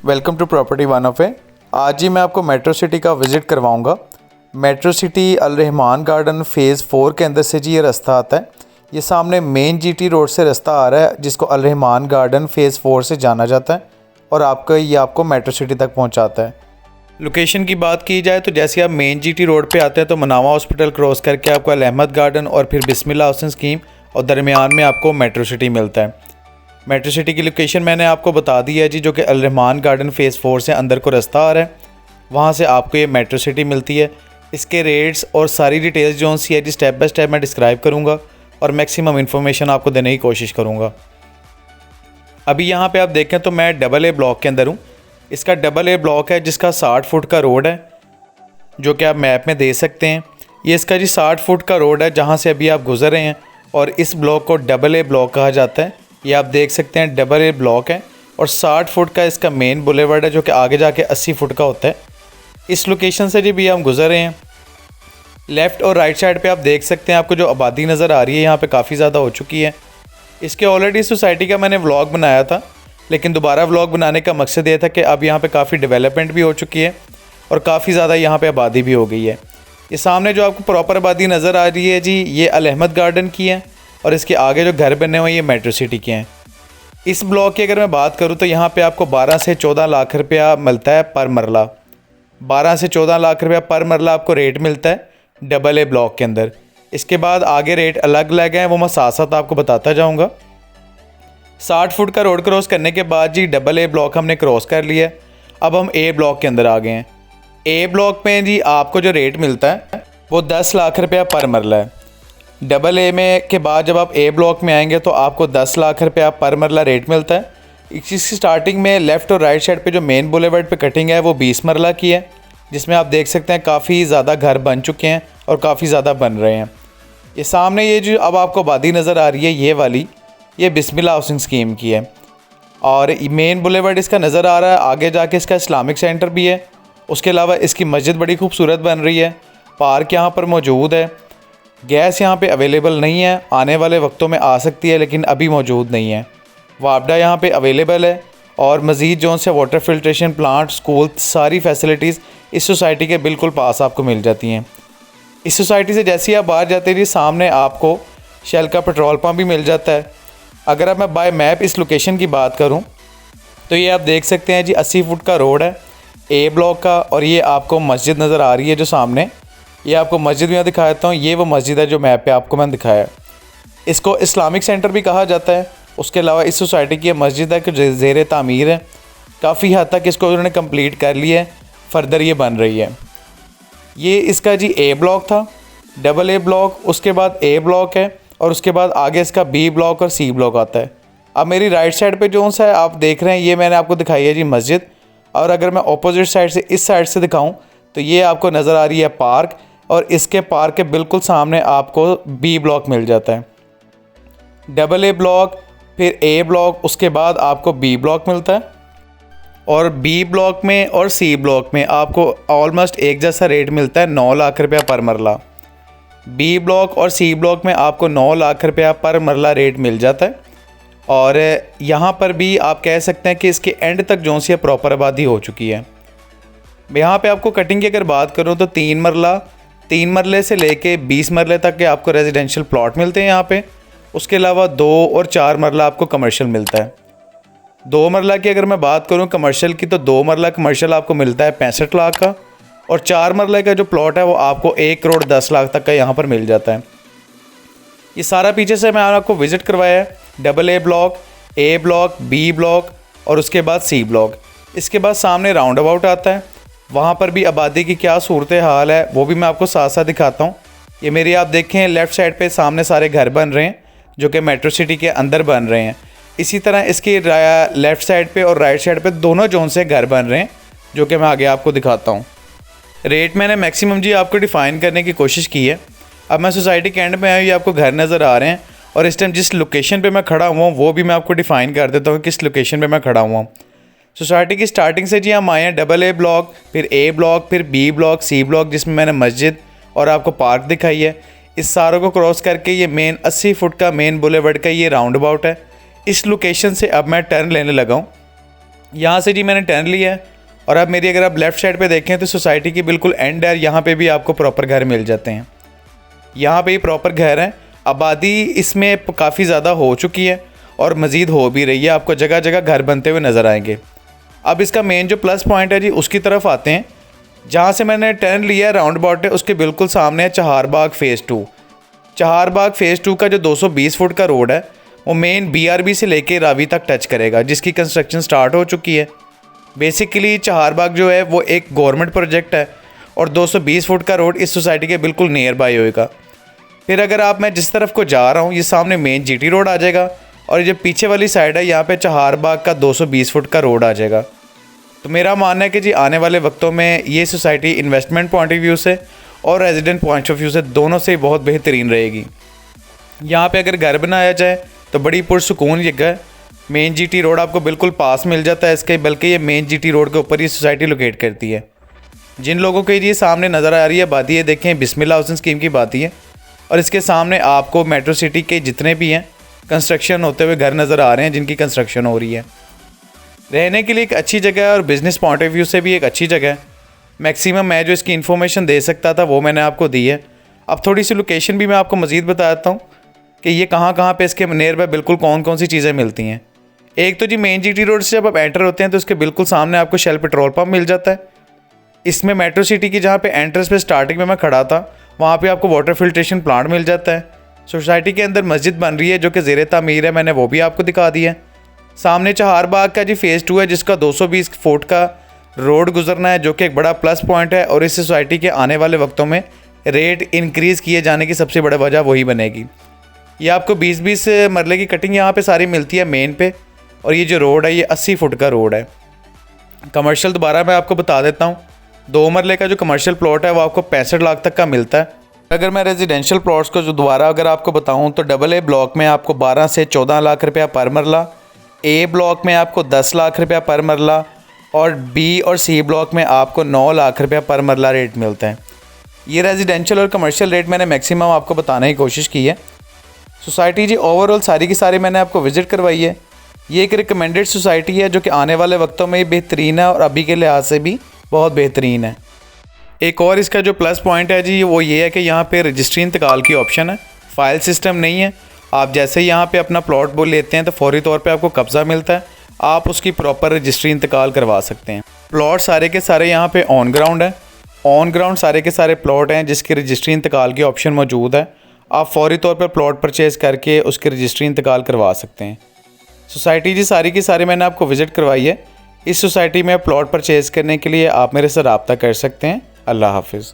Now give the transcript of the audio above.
Welcome to property one of A. आज ही मैं आपको मेट्रो सिटी का विज़िट करवाऊंगा। Metro city Al Rahman garden phase 4 के अंदर से जी ये रास्ता आता है। ये सामने मेन जीटी रोड से रास्ता आ रहा है जिसको अल रहमान गार्डन फ़ेज़ 4 से जाना जाता है और आपको मेट्रो सिटी तक पहुंचाता है। लोकेशन की बात की जाए तो जैसे आप मेन जीटी रोड पे आते हैं तो मनावा हॉस्पिटल क्रॉस करके आपको अल अहमद गार्डन और फिर बिस्मिल्लाह हाउसिंग स्कीम और दरमियान में आपको मेट्रो सिटी मिलता है। मेट्रो सिटी की लोकेशन मैंने आपको बता दी है जी, जो कि अल रहमान गार्डन फ़ेज़ 4 से अंदर को रास्ता आ रहा है, वहाँ से आपको ये मेट्रो सिटी मिलती है। इसके रेट्स और सारी डिटेल्स जो सी है जी स्टेप बाय स्टेप मैं डिस्क्राइब करूँगा और मैक्सिमम इन्फॉर्मेशन आपको देने की कोशिश करूँगा। अभी यहाँ पे आप देखें तो मैं AA ब्लॉक के अंदर हूँ। इसका AA ब्लॉक है जिसका 60 फुट का रोड है, जो कि आप मैप में दे सकते हैं। ये इसका जी 60 फुट का रोड है जहाँ से अभी आप गुजर रहे हैं और इस ब्लॉक को AA ब्लॉक कहा जाता है। ये आप देख सकते हैं AA ब्लॉक है और 60 फुट का इसका मेन बुलेवर्ड है जो कि आगे जाके 80 फुट का होता है। इस लोकेशन से जी भी हम गुजर रहे हैं। लेफ़्ट और राइट साइड पे आप देख सकते हैं आपको जो आबादी नज़र आ रही है यहाँ पे काफ़ी ज़्यादा हो चुकी है। इसके ऑलरेडी सोसाइटी का मैंने व्लॉग बनाया था, लेकिन दोबारा व्लॉग बनाने का मकसद ये था कि अब यहाँ पे काफ़ी डेवलपमेंट भी हो चुकी है और काफ़ी ज़्यादा यहाँ पे आबादी भी हो गई है। ये सामने जो आपको प्रॉपर आबादी नज़र आ रही है जी, ये अल अहमद गार्डन की है और इसके आगे जो घर बने हुए हैं ये मेट्रो सिटी के हैं। इस ब्लॉक की अगर मैं बात करूँ तो यहाँ पे आपको 12 से 14 लाख रुपया मिलता है पर मरला। 12 से 14 लाख रुपया पर मरला आपको रेट मिलता है AA ब्लॉक के अंदर। इसके बाद आगे रेट अलग अलग हैं, वो मैं साथ साथ आपको बताता जाऊँगा। 60 फुट का रोड क्रॉस करने के बाद जी AA ब्लॉक हमने क्रॉस कर लिया। अब हम A ब्लॉक के अंदर आ गए हैं। A ब्लॉक में जी आपको जो रेट मिलता है वो 10 लाख रुपया पर मरला है। AA में के बाद जब आप A ब्लॉक में आएंगे तो आपको 10 लाख रुपया पर मरला रेट मिलता है। इसकी स्टार्टिंग में लेफ़्ट और राइट साइड पे जो मेन बुलेवर्ड पे कटिंग है वो 20 मरला की है, जिसमें आप देख सकते हैं काफ़ी ज़्यादा घर बन चुके हैं और काफ़ी ज़्यादा बन रहे हैं। ये सामने ये जो अब आपको आबादी नज़र आ रही है ये वाली, ये बिस्मिल्लाह हाउसिंग स्कीम की है और मेन बुलेवर्ड इसका नज़र आ रहा है। आगे जाके इसका इस्लामिक सेंटर भी है। उसके अलावा इसकी मस्जिद बड़ी खूबसूरत बन रही है। पार्क यहाँ पर मौजूद है। गैस यहाँ पे अवेलेबल नहीं है, आने वाले वक्तों में आ सकती है लेकिन अभी मौजूद नहीं है। वापडा यहाँ पे अवेलेबल है और मज़ीद जो से वाटर फिल्ट्रेशन प्लांट, स्कूल, सारी फैसिलिटीज़ इस सोसाइटी के बिल्कुल पास आपको मिल जाती हैं। इस सोसाइटी से जैसे ही आप बाहर जाते हैं जी सामने आपको शेल का पेट्रोल पम्प भी मिल जाता है। अगर अब मैं बाय मैप इस लोकेशन की बात करूँ तो ये आप देख सकते हैं जी 80 फुट का रोड है A ब्लॉक का और ये आपको मस्जिद नज़र आ रही है जो सामने, ये आपको मस्जिद में दिखा देता हूँ। ये वो मस्जिद है जो मैप पे आपको मैंने दिखाया है। इसको इस्लामिक सेंटर भी कहा जाता है। उसके अलावा इस सोसाइटी की मस्जिद है कि ज़ेर तामीर है, काफ़ी हद तक इसको उन्होंने कंप्लीट कर लिया है, फर्दर ये बन रही है। ये इसका जी A ब्लॉक था, AA ब्लॉक, उसके बाद A ब्लॉक है और उसके बाद आगे इसका B ब्लॉक और C ब्लॉक आता है। अब मेरी राइट साइड पे जो सा है आप देख रहे हैं ये मैंने आपको दिखाई है जी मस्जिद, और अगर मैं अपोजिट साइड से इस साइड से दिखाऊं तो ये आपको नज़र आ रही है पार्क और इसके पार्क के बिल्कुल सामने आपको B ब्लॉक मिल जाता है। AA ब्लॉक, फिर A ब्लॉक, उसके बाद आपको B ब्लॉक मिलता है और B ब्लॉक में और C ब्लॉक में आपको ऑलमोस्ट एक जैसा रेट मिलता है 9 लाख रुपया पर मरला। B ब्लॉक और C ब्लॉक में आपको 9 लाख रुपया पर मरला रेट मिल जाता है और यहाँ पर भी आप कह सकते हैं कि इसके एंड तक जो सी प्रॉपर आबादी हो चुकी है। यहाँ पे आपको कटिंग की अगर बात करूँ तो 3 मरले से लेके 20 मरले तक के आपको रेजिडेंशियल प्लॉट मिलते हैं यहाँ पे। उसके अलावा 2 और 4 मरला आपको कमर्शियल मिलता है। 2 मरला की अगर मैं बात करूँ कमर्शियल की तो 2 मरला कमर्शियल आपको मिलता है 65 लाख का और 4 मरले का जो प्लॉट है वो आपको 1 करोड़ 10 लाख तक का यहाँ पर मिल जाता है। ये सारा पीछे से मैं आपको विज़िट करवाया है। AA block, A block, B block और उसके बाद C ब्लॉक। इसके बाद सामने राउंड अबाउट आता है, वहाँ पर भी आबादी की क्या सूरत हाल है वो भी मैं आपको साथ साथ दिखाता हूँ। ये मेरी आप देखें लेफ़्ट साइड पे सामने सारे घर बन रहे हैं जो कि मेट्रो सिटी के अंदर बन रहे हैं। इसी तरह इसकी लेफ़्ट साइड पे और राइट साइड पे दोनों जोन से घर बन रहे हैं जो कि मैं आगे आपको दिखाता हूँ। रेट मैंने मैक्सिमम जी आपको डिफ़ाइन करने की कोशिश की है। अब मैं सोसाइटी के एंड में आया, ये आपको घर नज़र आ रहे हैं और इस टाइम जिस लोकेशन पे मैं खड़ा हुआ हूँ वो भी मैं आपको डिफ़ाइन कर देता हूँ किस लोकेशन पे मैं खड़ा हुआ हूँ। सोसाइटी की स्टार्टिंग से जी हम आए हैं AA ब्लॉक, फिर A ब्लॉक, फिर B ब्लॉक, C ब्लॉक जिसमें मैंने मस्जिद और आपको पार्क दिखाई है। इस सारों को क्रॉस करके ये मेन 80 फुट का मेन बुलेवर्ड का ये राउंड अबाउट है। इस लोकेशन से अब मैं टर्न लेने लगा हूँ। यहाँ से जी मैंने टर्न लिया है और अब मेरी अगर आप लेफ़्ट साइड पे देखें तो सोसाइटी की बिल्कुल एंड है, यहाँ पे भी आपको प्रॉपर घर मिल जाते हैं। यहाँ पे ही प्रॉपर घर है। आबादी इसमें काफ़ी ज़्यादा हो चुकी है और मज़ीद हो भी रही है, आपको जगह जगह घर बनते हुए नज़र आएंगे। अब इसका मेन जो प्लस पॉइंट है जी उसकी तरफ आते हैं। जहाँ से मैंने टर्न लिया है राउंड अबाउट है, उसके बिल्कुल सामने है चहारबाग फ़ेज़ 2। चहारबाग फ़ेज़ 2 का जो 220 फुट का रोड है वो मेन BRB से लेके रावी तक टच करेगा, जिसकी कंस्ट्रक्शन स्टार्ट हो चुकी है। बेसिकली चहारबाग जो है वो एक गवर्नमेंट प्रोजेक्ट है और 220 फुट का रोड इस सोसाइटी के बिल्कुल नियर बाय होएगा। फिर अगर आप मैं जिस तरफ को जा रहा हूँ ये सामने मेन GT रोड आ जाएगा और ये जो पीछे वाली साइड है यहाँ पे चहारबाग का 220 फुट का रोड आ जाएगा। तो मेरा मानना है कि जी आने वाले वक्तों में ये society investment point of view से और रेजिडेंट पॉइंट ऑफ व्यू से दोनों से बहुत बेहतरीन रहेगी। यहाँ पे अगर घर बनाया जाए तो बड़ी पुरसुकून जगह है। मेन GT रोड आपको बिल्कुल पास मिल जाता है इसके, बल्कि ये मेन GT रोड के ऊपर ये सोसाइटी लोकेट करती है। जिन लोगों को ये सामने नज़र आ रही है आबादी है, देखें बिस्मिल्लाह हाउसिंग स्कीम की बात है और इसके सामने आपको मेट्रो सिटी के जितने भी हैं कंस्ट्रक्शन होते हुए घर नज़र आ रहे हैं जिनकी कंस्ट्रक्शन हो रही है। रहने के लिए एक अच्छी जगह है और बिज़नेस पॉइंट ऑफ व्यू से भी एक अच्छी जगह है। मैक्सिमम मैं जो इसकी इन्फॉर्मेशन दे सकता था वो मैंने आपको दी है। अब थोड़ी सी लोकेशन भी मैं आपको मज़ीद बता देता हूँ कि ये कहाँ पे इसके नियर बाय बिल्कुल कौन कौन सी चीज़ें मिलती हैं। एक तो जी मेन GT रोड से जब आप एंटर होते हैं तो उसके बिल्कुल सामने आपको शेल पेट्रोल पंप मिल जाता है। इसमें मेट्रो सिटी की जहाँ पे एंट्रेंस पे स्टार्टिंग में मैं खड़ा था वहाँ पे आपको वाटर फिल्ट्रेशन प्लांट मिल जाता है। सोसाइटी के अंदर मस्जिद बन रही है जो कि ज़ेर तामीर है, मैंने वो भी आपको दिखा दिया है। सामने चहारबाग का जी फ़ेज़ 2 है जिसका 220 फुट का रोड गुजरना है, जो कि एक बड़ा प्लस पॉइंट है और इस सोसाइटी के आने वाले वक्तों में रेट इंक्रीज़ किए जाने की सबसे बड़ी वजह वही बनेगी। ये आपको 20-20 मरले की कटिंग यहाँ पे सारी मिलती है मेन पे, और ये जो रोड है ये 80 फुट का रोड है। कमर्शियल दोबारा मैं आपको बता देता हूँ, 2 मरले का जो कमर्शियल प्लॉट है वो आपको 65 लाख तक का मिलता है। अगर मैं रेजिडेंशियल प्लॉट्स को जो दोबारा अगर आपको बताऊँ तो AA ब्लॉक में आपको 12 से 14 लाख रुपया पर मरला, A ब्लॉक में आपको 10 लाख रुपया पर मरला और B और C ब्लॉक में आपको 9 लाख रुपया पर मरला रेट मिलता है। ये रेजिडेंशियल और कमर्शियल रेट मैंने मैक्सिमम आपको बताने की कोशिश की है। सोसाइटी जी ओवरऑल सारी की सारी मैंने आपको विज़िट करवाई है। ये एक रिकमेंडेड सोसाइटी है जो कि आने वाले वक्तों में बेहतरीन है और अभी के लिहाज से भी बहुत बेहतरीन है। एक और इसका जो प्लस पॉइंट है जी वो ये है कि यहाँ पे रजिस्ट्री इंतकाल की ऑप्शन है, फ़ाइल सिस्टम नहीं है। आप जैसे ही यहाँ पे अपना प्लॉट बोल लेते हैं तो फौरी तौर पे आपको कब्ज़ा मिलता है, आप उसकी प्रॉपर रजिस्ट्री इंतकाल करवा सकते हैं। प्लॉट सारे के सारे यहाँ पे ऑन ग्राउंड है, ऑन ग्राउंड सारे के सारे प्लॉट हैं जिसकी रजिस्ट्री इंतकाल की ऑप्शन मौजूद है। आप फौरी तौर पर प्लॉट परचेज़ करके उसकी रजिस्ट्री इंतकाल करवा सकते हैं। सोसाइटी जी सारी की सारी मैंने आपको विज़िट करवाई है। इस सोसाइटी में प्लॉट परचेज़ करने के लिए आप मेरे से रब्ता कर सकते हैं। अल्लाह हाफिज़।